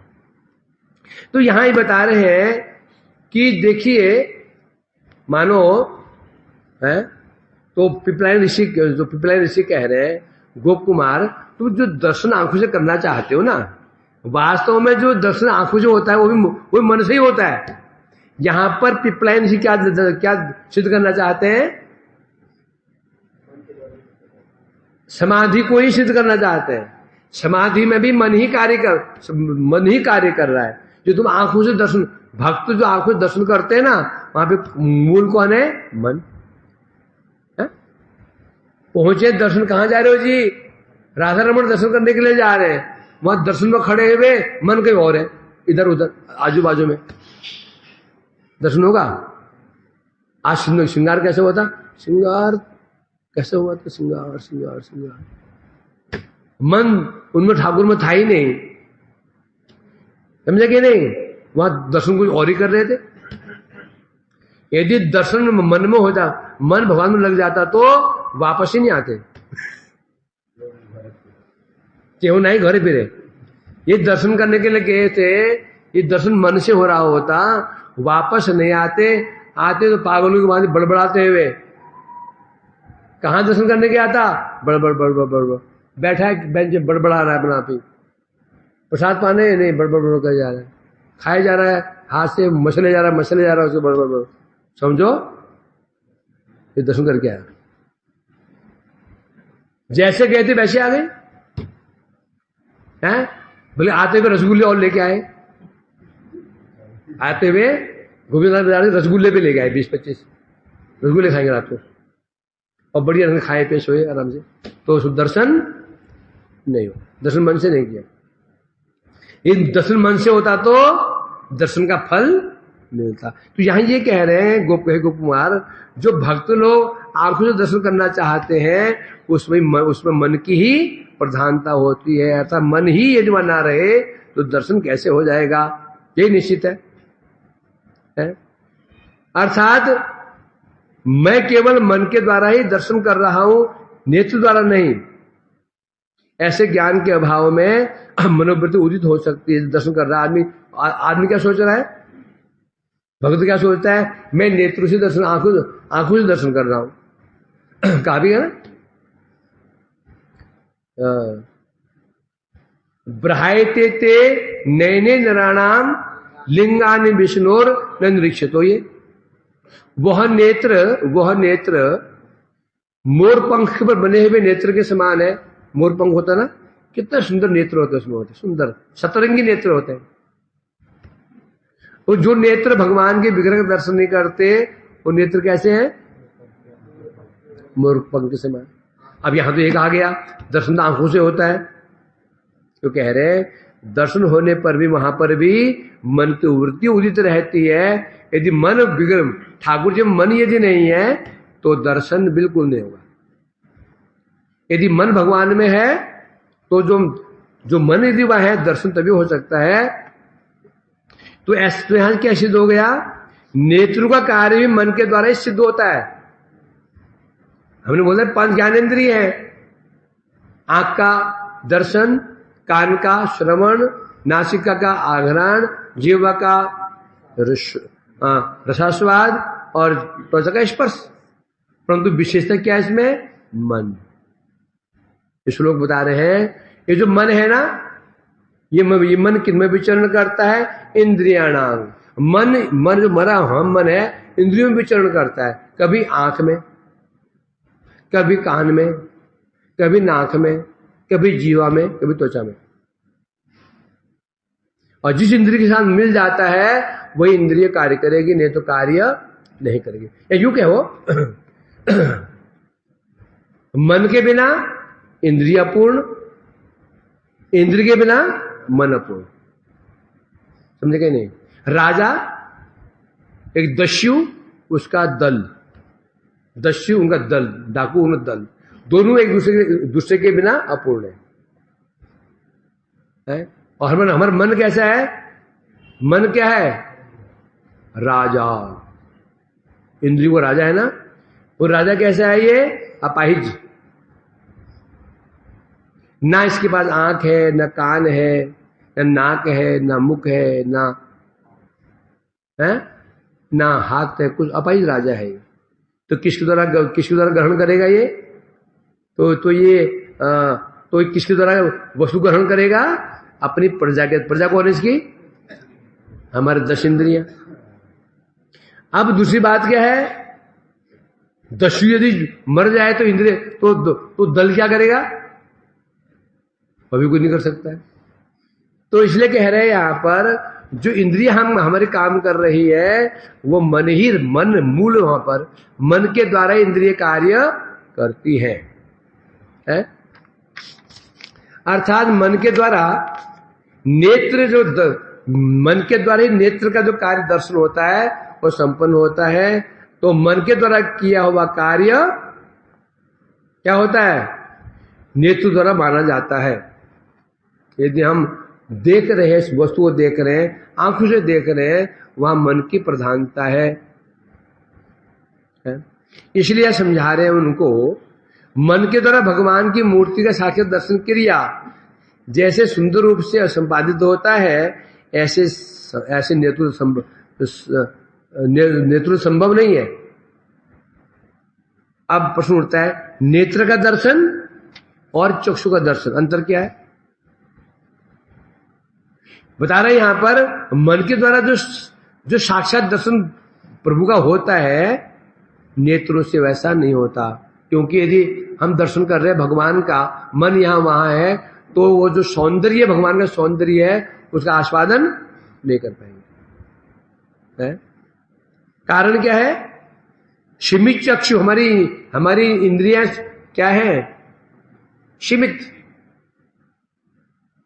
तो यहां ही बता रहे हैं कि देखिए, मानो है तो पिपलाइन ऋषि कह रहे हैं, गोप कुमार तुम जो दर्शन आंखों से करना चाहते हो ना, वास्तव में जो दर्शन आंखों से होता है वो मन से ही होता है। यहां पर पिपलाइन ऋषि क्या सिद्ध करना चाहते हैं? समाधि को ही सिद्ध करना चाहते हैं। समाधि में भी मन ही कार्य कर रहा है। जो तुम आंखों से दर्शन, भक्त जो आंखों से दर्शन करते हैं ना, वहां पे मूल कौन है? मन है? पहुंचे दर्शन, कहां जा रहे हो जी? राधा रमन दर्शन करने के लिए जा रहे हैं। वहां दर्शन में खड़े हुए मन कहीं और है, इधर उधर आजू बाजू में। दर्शन होगा? आज श्रृंगार कैसे हुआ था? श्रृंगार कैसे हुआ था? श्रृंगार मन उनमें ठाकुर में था ही नहीं, समझे कि नहीं? वहां दर्शन कुछ और ही कर रहे थे। यदि दर्शन मन में होता, मन भगवान में लग जाता तो वापस ही नहीं आते, क्यों नहीं घरे फिरे। ये दर्शन करने के लिए गए थे, ये दर्शन मन से हो रहा होता, वापस नहीं आते तो पागलों की बात बड़बड़ाते हुए। कहां दर्शन करने गया था? बड़बड़ बैठा है बेंच में, बड़बड़ा रहा है अपना आप ही। प्रसाद पाने नहीं, बड़बड़ कर जा रहा है। खाए जा रहा है, हाथ से मसले जा रहा है, उसको बड़बड़। समझो ये दर्शन करके आया। जैसे गए थे वैसे आ गए हैं। बोले आते हुए रसगुल्ले और लेके आए, आते हुए गोविंद बाजार रसगुल्ले भी लेके आए, 20-25 रसगुल्ले खाएंगे रात को, और बढ़िया ढंग खाए पे सोए आराम से। तो दर्शन नहीं हो, दर्शन मन से नहीं किया। ये दर्शन मन से होता तो दर्शन का फल मिलता। तो यहां ये कह रहे हैं गोप कुमार, जो भक्त लोग आंखों से दर्शन करना चाहते हैं, उसमें मन की ही प्रधानता होती है। अर्थात मन ही यदि बना रहे तो दर्शन कैसे हो जाएगा? ये निश्चित है? अर्थात मैं केवल मन के द्वारा ही दर्शन कर रहा हूं, नेत्र द्वारा नहीं। ऐसे ज्ञान के अभाव में मनोवृत्ति उदित हो सकती है। दर्शन कर रहा आदमी क्या सोच रहा है? भक्त क्या सोचता है? मैं नेत्र से दर्शन, आंखों से दर्शन कर रहा हूं। कहा भी है ना, ब्रहायते ते नैने नराणाम लिंगानि विष्णुर न निरीक्षितो। ये वह नेत्र मोर पंख पर बने हुए नेत्र के समान है। मोर पंख होता ना, कितना सुंदर नेत्र होता है उसमें, होते सुंदर सतरंगी नेत्र होते हैं। और जो नेत्र भगवान के विग्रह का दर्शन नहीं करते, वो नेत्र कैसे हैं? मोर पंख के समान। अब यहां तो एक आ गया, दर्शन तो आंखों से होता है। तो कह रहे हैं दर्शन होने पर भी वहां पर भी मन की वृत्ति उदित रहती है। यदि मन विग्रह, ठाकुर जी मन यदि नहीं है तो दर्शन बिल्कुल नहीं होगा। यदि मन भगवान में है तो जो मन यदि वह है, दर्शन तभी हो सकता है। तो ऐसे यहां क्या सिद्ध हो गया? नेत्र का कार्य भी मन के द्वारा ही सिद्ध होता है। हमने बोला 5 ज्ञानेंद्रिय है। आंख का दर्शन, कान का श्रवण, नासिका का आघ्राण, जीवा का रसास्वाद और त्वचा का स्पर्श। परंतु विशेषता क्या है इसमें? मन। ये श्लोक बता रहे हैं ये जो मन है ना, ये मन किनमें विचरण करता है? इंद्रियाणाम। मन जो मरा हम मन है इंद्रियों में विचरण करता है, कभी आंख में, कभी कान में, कभी नाक में, कभी जीवा में, कभी त्वचा में। और जिस इंद्रिय के साथ मिल जाता है वही इंद्रिय कार्य करेगी, नहीं तो कार्य नहीं करेगी। या यूं कहो मन के बिना इंद्रिय अपूर्ण, इंद्रिय के बिना मन अपूर्ण। समझे क्या? नहीं। राजा एक दस्यु, उसका दल, दस्यु उनका दल, डाकू उनका दल, दोनों एक दूसरे के बिना अपूर्ण है? और हमारा मन कैसा है? मन क्या है? राजा। इंद्रिय को राजा है ना, वो राजा कैसा है? ये अपाहिज। ना इसके पास आंख है, ना कान है, ना नाक है, ना मुख है, ना हाथ है, कुछ अपाहिज राजा है। तो किसके द्वारा ग्रहण करेगा ये? तो किसके द्वारा वस्तु ग्रहण करेगा? अपनी प्रजा के। प्रजा कौन है इसकी? हमारे 10 इंद्रियां। अब दूसरी बात क्या है? दस्यु यदि मर जाए तो इंद्रिय तो दल क्या करेगा? अभी कोई नहीं कर सकता है। तो इसलिए कह रहे हैं यहां पर जो इंद्रिय हमारे काम कर रही है वो मन मूल, वहां पर मन के द्वारा इंद्रिय कार्य करती है? अर्थात मन के द्वारा नेत्र मन के द्वारा ही नेत्र का जो कार्य दर्शन होता है वो संपन्न होता है। तो मन के द्वारा किया हुआ कार्य क्या होता है? नेत्र द्वारा माना जाता है। यदि हम देख रहे हैं, इस वस्तु को देख रहे हैं, आंखों से देख रहे हैं, वहां मन की प्रधानता है। इसलिए समझा रहे हैं उनको, मन के द्वारा भगवान की मूर्ति का साक्षात दर्शन क्रिया जैसे सुंदर रूप से संपादित होता है, ऐसे नेत्र संभव नहीं है। अब प्रश्न उठता है, नेत्र का दर्शन और चक्षु का दर्शन अंतर क्या है? बता रहे यहां पर मन के द्वारा जो साक्षात दर्शन प्रभु का होता है, नेत्रों से वैसा नहीं होता। क्योंकि यदि हम दर्शन कर रहे हैं भगवान का, मन यहां वहां है, तो वो जो सौंदर्य, भगवान का सौंदर्य है, उसका आस्वादन नहीं कर पाएंगे। कारण क्या है? सीमित चक्षु, हमारी इंद्रियां क्या है? सीमित।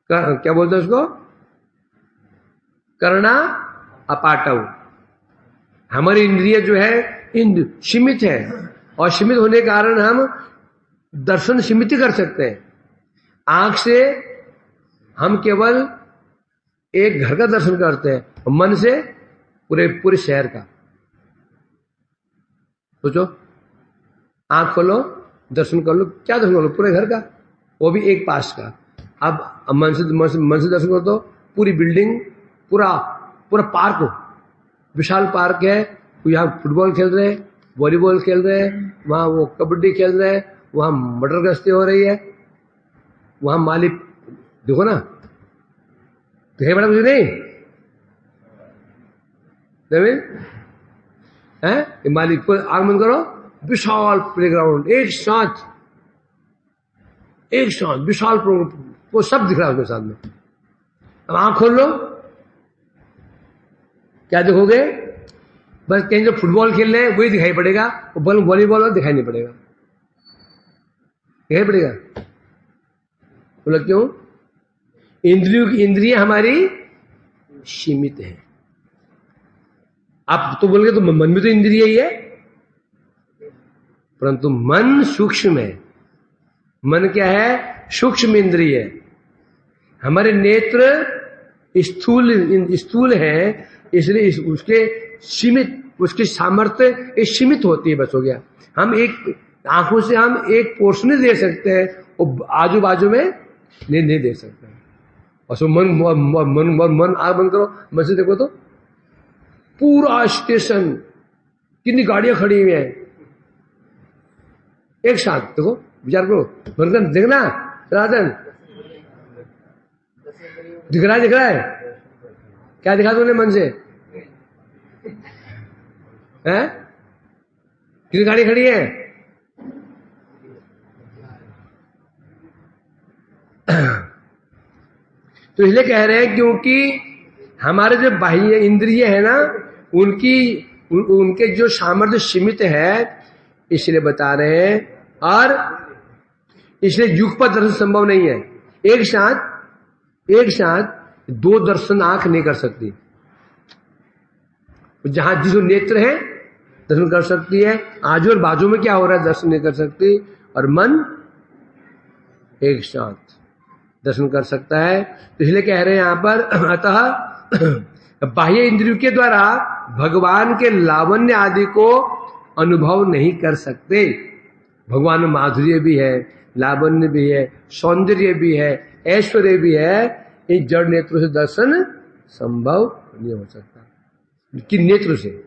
क्या बोलते हैं उसको? कर्णा अपाटव। हमारी इंद्रिय जो है सीमित है, और सीमित होने के कारण हम दर्शन सीमित ही कर सकते हैं। आंख से हम केवल एक घर का दर्शन करते हैं, मन से पूरे शहर का। सोचो, आंख खोलो, दर्शन कर लो, क्या दर्शन कर लो? पूरे घर का, वो भी एक पास का। अब मन से दर्शन करो तो पूरी बिल्डिंग, पूरा पार्क हो, विशाल पार्क है, यहाँ फुटबॉल खेल रहे हैं, वॉलीबॉल खेल रहे हैं, वहां वो कबड्डी खेल रहे हैं, वहां मटर गश्ती हो रही है, वहां मालिक देखो ना, दिखाई पड़ा कुछ नहीं है? मालिक को आगमन करो, विशाल प्लेग्राउंड, एक साथ विशाल वो सब दिख रहा है उसके साथ में। अब आंख खोल लो, क्या देखोगे? बस कहीं जो फुटबॉल खेल रहे हैं वही दिखाई पड़ेगा, वॉलीबॉल दिखाई नहीं पड़ेगा। दिखाई पड़ेगा? बोला क्यों? इंद्रिय हमारी सीमित है। आप तो बोलोगे तो मन भी तो इंद्रिय ही है, परंतु मन सूक्ष्म है। मन क्या है? सूक्ष्म इंद्रिय है। हमारे नेत्र स्थूल है, इसलिए उसकी सामर्थ्य सीमित होती है। बस हो गया। हम एक आंखों से हम एक पोर्शन दे सकते हैं, वो आजू बाजू में नहीं दे सकते हैं। और सो मन मन मन मन आग बंद करो, मन से देखो तो पूरा स्टेशन, कितनी गाड़ियां खड़ी हुई हैं एक साथ, देखो विचार करो, मन देखना राधन दिख रहा है क्या दिखा तुमने मन से? हैं? कितनी गाड़ी खड़ी है? तो इसलिए कह रहे हैं क्योंकि हमारे जो बाह्य इंद्रिय है ना, उनके जो सामर्थ्य सीमित है, इसलिए बता रहे हैं। और इसलिए युगपत दर्शन संभव नहीं है। एक साथ दो दर्शन आंख नहीं कर सकती। जहां जिसको नेत्र है दर्शन कर सकती है, आजू और बाजू में क्या हो रहा है दर्शन नहीं कर सकती, और मन एक साथ दर्शन कर सकता है। तो इसलिए कह रहे हैं यहां पर, अतः बाह्य इंद्रियों के द्वारा भगवान के लावण्य आदि को अनुभव नहीं कर सकते। भगवान में माधुर्य भी है, लावण्य भी है, सौंदर्य भी है, ऐश्वर्य भी है, इन जड़ नेत्रों से दर्शन संभव नहीं हो सकता कि नेत्र से।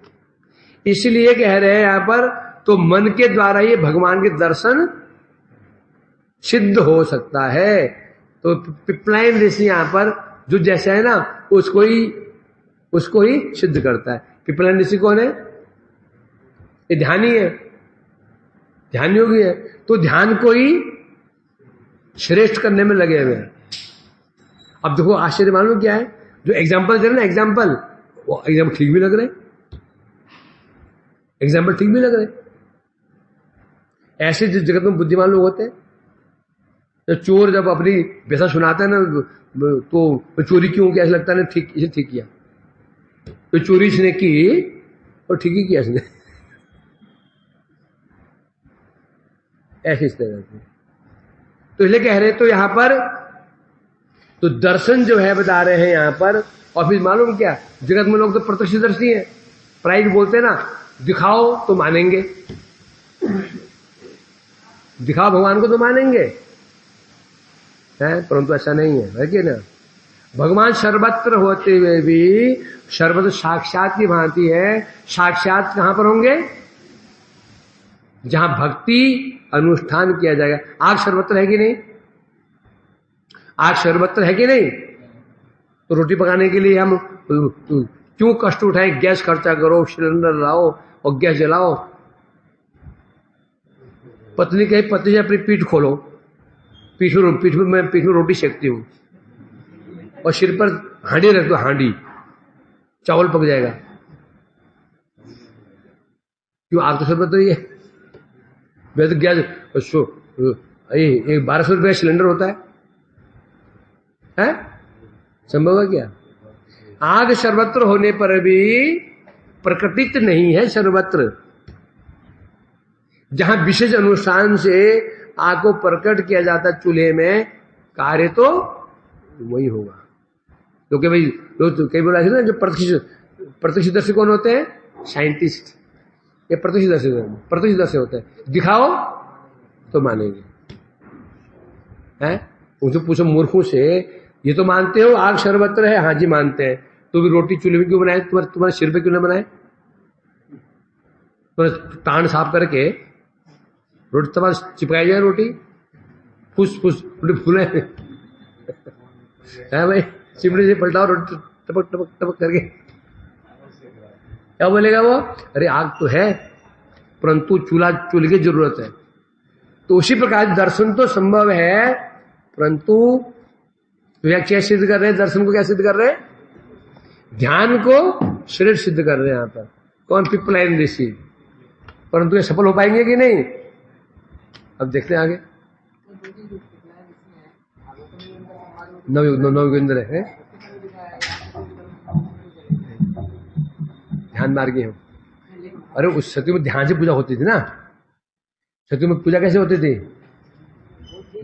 इसलिए कह रहे हैं यहां पर, तो मन के द्वारा ही भगवान के दर्शन सिद्ध हो सकता है। तो पिपलाइन ऋषि यहां पर जो जैसा है ना, उसको ही सिद्ध करता है। पिपलाइन ऋषि कौन है? ये ध्यानी है, ध्यान योगी है। तो ध्यान को ही श्रेष्ठ करने में लगे हुए हैं। अब देखो आश्चर्य मालूम क्या है, जो एग्जाम्पल दे रहे ना, एग्जाम्पल, वो एग्जाम्पल ठीक भी लग रहे, एग्जाम्पल ठीक भी लग रहे। ऐसे जिस जगत में बुद्धिमान लोग होते हैं, तो चोर जब अपनी व्यथा सुनाता है ना, तो चोरी क्यों किया, ऐसा लगता है ना ठीक किया, तो चोरी इसने की और ठीक ही किया इसने, ऐसी तरह से। तो इसलिए कह रहे, तो यहां पर तो दर्शन जो है बता रहे हैं यहां पर। और फिर मालूम क्या, जगत में लोग तो प्रत्यक्षदर्शी हैं, प्राइड बोलते हैं ना, दिखाओ तो मानेंगे, दिखाओ भगवान को तो मानेंगे, है, परंतु ऐसा नहीं है कि ना। भगवान सर्वत्र होते हुए भी सर्वत्र साक्षात की भांति है। साक्षात कहां पर होंगे? जहां भक्ति अनुष्ठान किया जाएगा। आग सर्वत्र है कि नहीं? आग सर्वत्र है कि नहीं? तो रोटी पकाने के लिए हम क्यों कष्ट उठाएं? गैस खर्चा करो, सिलेंडर लाओ और गैस जलाओ। पत्नी कहे, पति से अपनी पीठ खोलो, पीठ में रोटी सेकती हूं, और सिर पर हांडी रख दो, हांडी, चावल पक जाएगा। क्यों? आग तो सर्वत्र ही है। वैसे तो गैस 1200 रुपये सिलेंडर होता है? संभव है क्या? आग सर्वत्र होने पर भी प्रकटित नहीं है सर्वत्र। जहां विशेष अनुष्ठान से आग को प्रकट किया जाता है चूल्हे में, कार्य तो वही होगा। क्योंकि भाई लोग कई बोला ना, जो प्रत्यक्षदर्शी कौन होते हैं? साइंटिस्ट। ये प्रत्यक्षदर्शी होते हैं, दिखाओ तो मानेंगे, हैं? उनसे पूछो मूर्खों से, ये तो मानते हो आग सर्वत्र है? हाँ जी मानते हैं। तो भी रोटी चूल्हे में क्यों बनाए? तुम्हारे सिर पे क्यों ना बनाए? तो टांड साफ करके रोटी तुम्हारे चिपकाई जाए, रोटी फुस रोटी फूले है भाई, चिमड़ी से पलटाओ रोटी टपक टपक टपक करके, क्या बोलेगा वो? अरे आग तो है, परंतु चूल्हे की जरूरत है। तो उसी प्रकार दर्शन तो संभव है, परंतु क्या सिद्ध कर रहे हैं? दर्शन को क्या सिद्ध कर रहे हैं? ध्यान को श्रेष्ठ सिद्ध कर रहे हैं यहां पर। कौन? पिपलाइन ऋषि। परंतु ये सफल हो पाएंगे कि नहीं? अब देखते हैं आगे। नवयोगेंद्र है, ध्यान मार्गी हो। अरे उस सती में ध्यान से पूजा होती थी ना। सती में पूजा कैसे होती थी?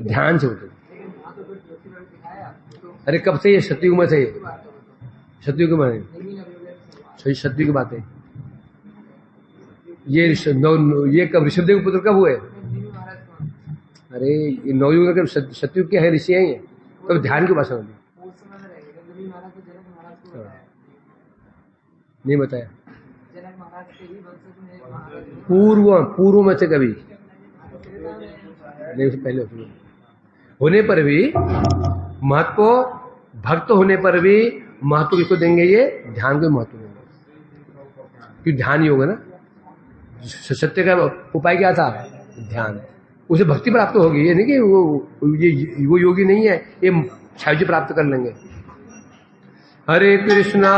ध्यान से होती थी। अरे कब से? ये सतयुग में थे, सतयुग में, सही सतयुग की बात है। ये कब ऋषभदेव के पुत्र कब हुए? अरे नवयुग में सतयुग के है ऋषि हैं ये, तब ध्यान की भाषा होती। नहीं बताया। पूर्व में से कभी नहीं, उससे पहले होने पर भी महत्व, भक्त होने पर भी महत्व किसको देंगे? ये ध्यान को महत्व देंगे, क्योंकि ध्यान योग है ना। सत्य का उपाय क्या था? ध्यान। उसे भक्ति प्राप्त होगी, ये नहीं कि वो योगी नहीं है, ये सायुज्य प्राप्त कर लेंगे। हरे कृष्णा